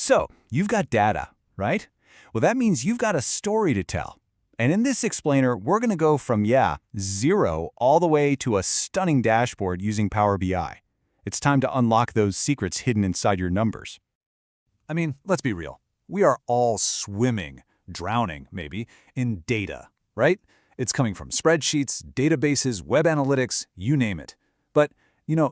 So, you've got data, right? Well, that means you've got a story to tell. And in this explainer, we're going to go from, zero all the way to a stunning dashboard using Power BI. It's time to unlock those secrets hidden inside your numbers. I mean, let's be real. We are all swimming, drowning maybe, in data, right? It's coming from spreadsheets, databases, web analytics, you name it. But,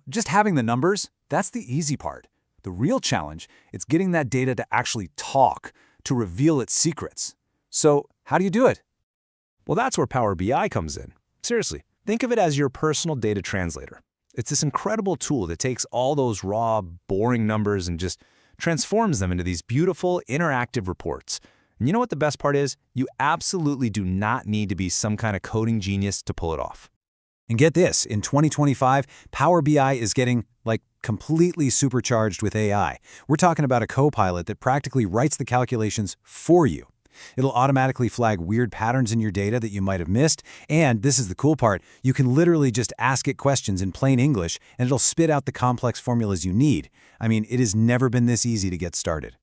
just having the numbers, that's the easy part. The real challenge is getting that data to actually talk, to reveal its secrets. So, how do you do it? Well, that's where Power BI comes in. Seriously, think of it as your personal data translator. It's this incredible tool that takes all those raw, boring numbers and just transforms them into these beautiful, interactive reports. And you know what the best part is? You absolutely do not need to be some kind of coding genius to pull it off. And get this, in 2025, Power BI is getting, completely supercharged with AI. We're talking about a Copilot that practically writes the calculations for you. It'll automatically flag weird patterns in your data that you might have missed, and this is the cool part, you can literally just ask it questions in plain English, and it'll spit out the complex formulas you need. I mean, it has never been this easy to get started.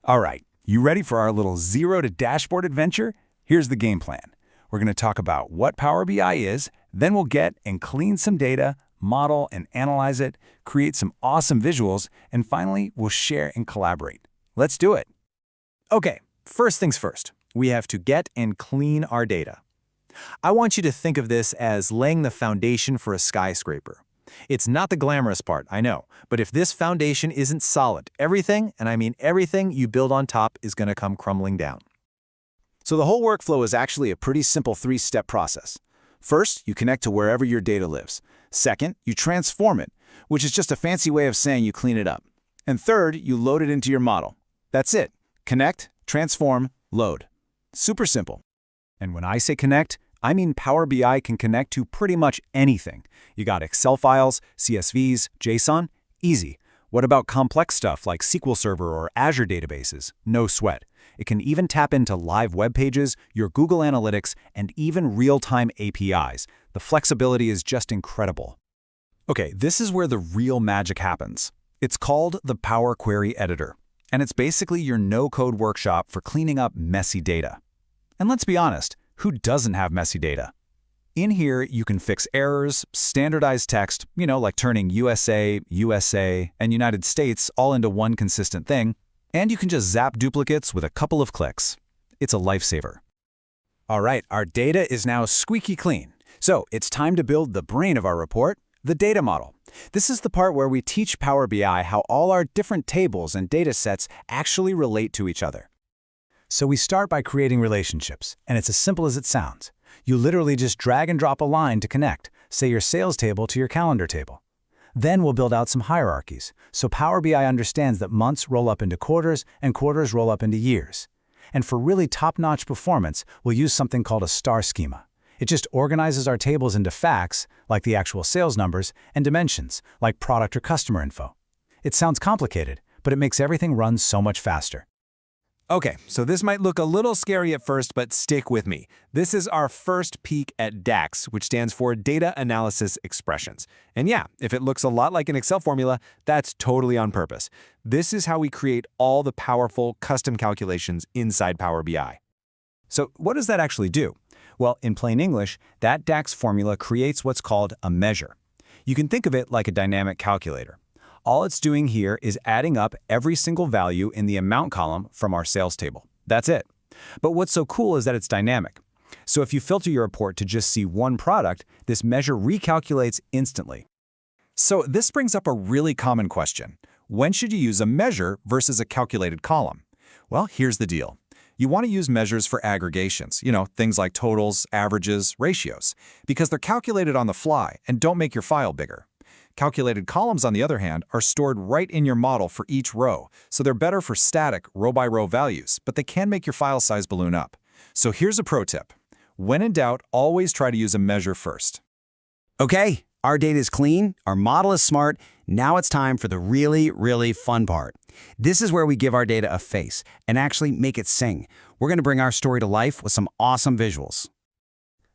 All right, you ready for our little zero to dashboard adventure? Here's the game plan. We're going to talk about what Power BI is, then we'll get and clean some data, model and analyze it, create some awesome visuals, and finally, we'll share and collaborate. Let's do it. Okay, first things first. We have to get and clean our data. I want you to think of this as laying the foundation for a skyscraper. It's not the glamorous part, I know, but if this foundation isn't solid, everything, and I mean everything you build on top is going to come crumbling down. So the whole workflow is actually a pretty simple three-step process. First, you connect to wherever your data lives. Second, you transform it, which is just a fancy way of saying you clean it up. And third, you load it into your model. That's it. Connect, transform, load. Super simple. And when I say connect, I mean Power BI can connect to pretty much anything. You got Excel files, CSVs, JSON? Easy. What about complex stuff like SQL Server or Azure databases? No sweat. It can even tap into live web pages, your Google Analytics, and even real-time APIs. The flexibility is just incredible. Okay, this is where the real magic happens. It's called the Power Query Editor, and it's basically your no-code workshop for cleaning up messy data. And let's be honest, who doesn't have messy data? In here, you can fix errors, standardize text, like turning USA, and United States all into one consistent thing, and you can just zap duplicates with a couple of clicks. It's a lifesaver. All right, our data is now squeaky clean. So it's time to build the brain of our report, the data model. This is the part where we teach Power BI how all our different tables and data sets actually relate to each other. So we start by creating relationships, and it's as simple as it sounds. You literally just drag and drop a line to connect, say your sales table to your calendar table. Then we'll build out some hierarchies, so Power BI understands that months roll up into quarters and quarters roll up into years. And for really top-notch performance, we'll use something called a star schema. It just organizes our tables into facts, like the actual sales numbers, and dimensions, like product or customer info. It sounds complicated, but it makes everything run so much faster. Okay, so this might look a little scary at first, but stick with me. This is our first peek at DAX, which stands for Data Analysis Expressions. And yeah, if it looks a lot like an Excel formula, that's totally on purpose. This is how we create all the powerful custom calculations inside Power BI. So what does that actually do? Well, in plain English, that DAX formula creates what's called a measure. You can think of it like a dynamic calculator. All it's doing here is adding up every single value in the amount column from our sales table. That's it. But what's so cool is that it's dynamic. So if you filter your report to just see one product, this measure recalculates instantly. So this brings up a really common question. When should you use a measure versus a calculated column? Well, here's the deal. You want to use measures for aggregations, things like totals, averages, ratios, because they're calculated on the fly and don't make your file bigger. Calculated columns, on the other hand, are stored right in your model for each row, so they're better for static, row-by-row values, but they can make your file size balloon up. So here's a pro tip. When in doubt, always try to use a measure first. Okay, our data is clean, our model is smart, now it's time for the really, really fun part. This is where we give our data a face and actually make it sing. We're going to bring our story to life with some awesome visuals.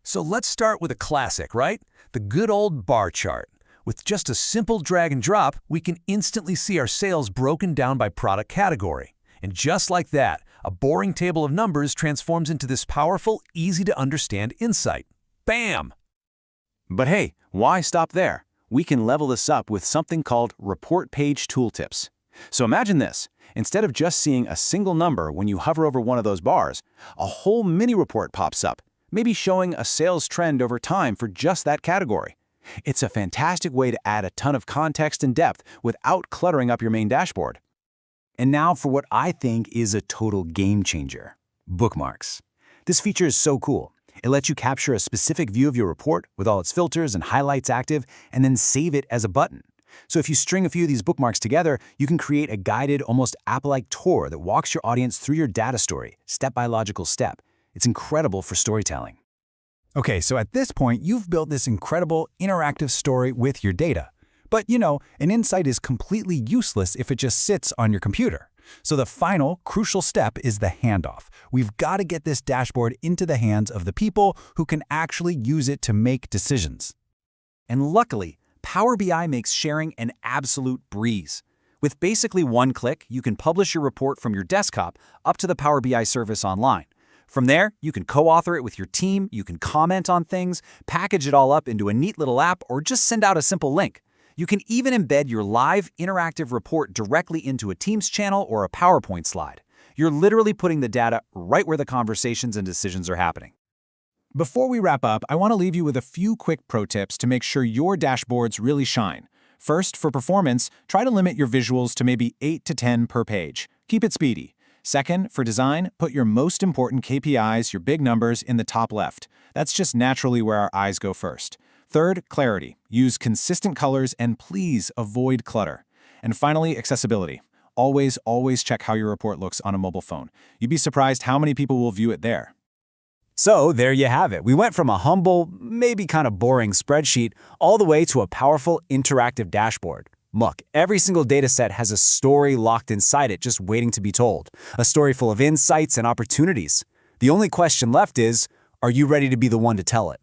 So let's start with a classic, right? The good old bar chart. With just a simple drag and drop, we can instantly see our sales broken down by product category. And just like that, a boring table of numbers transforms into this powerful, easy-to-understand insight. Bam! But hey, why stop there? We can level this up with something called report page tooltips. So imagine this. Instead of just seeing a single number when you hover over one of those bars, a whole mini report pops up, maybe showing a sales trend over time for just that category. It's a fantastic way to add a ton of context and depth without cluttering up your main dashboard. And now for what I think is a total game changer, bookmarks. This feature is so cool. It lets you capture a specific view of your report with all its filters and highlights active, and then save it as a button. So if you string a few of these bookmarks together, you can create a guided, almost app-like tour that walks your audience through your data story, step by logical step. It's incredible for storytelling. Okay, so at this point, you've built this incredible interactive story with your data. But, an insight is completely useless if it just sits on your computer. So the final, crucial step is the handoff. We've got to get this dashboard into the hands of the people who can actually use it to make decisions. And luckily, Power BI makes sharing an absolute breeze. With basically one click, you can publish your report from your desktop up to the Power BI service online. From there, you can co-author it with your team, you can comment on things, package it all up into a neat little app, or just send out a simple link. You can even embed your live, interactive report directly into a Teams channel or a PowerPoint slide. You're literally putting the data right where the conversations and decisions are happening. Before we wrap up, I want to leave you with a few quick pro tips to make sure your dashboards really shine. First, for performance, try to limit your visuals to maybe 8 to 10 per page. Keep it speedy. Second, for design, put your most important KPIs, your big numbers, in the top left. That's just naturally where our eyes go first. Third, clarity. Use consistent colors and please avoid clutter. And finally, accessibility. Always check how your report looks on a mobile phone. You'd be surprised how many people will view it there. So there you have it. We went from a humble, maybe kind of boring spreadsheet all the way to a powerful interactive dashboard. Look, every single data set has a story locked inside it just waiting to be told. A story full of insights and opportunities. The only question left is, are you ready to be the one to tell it?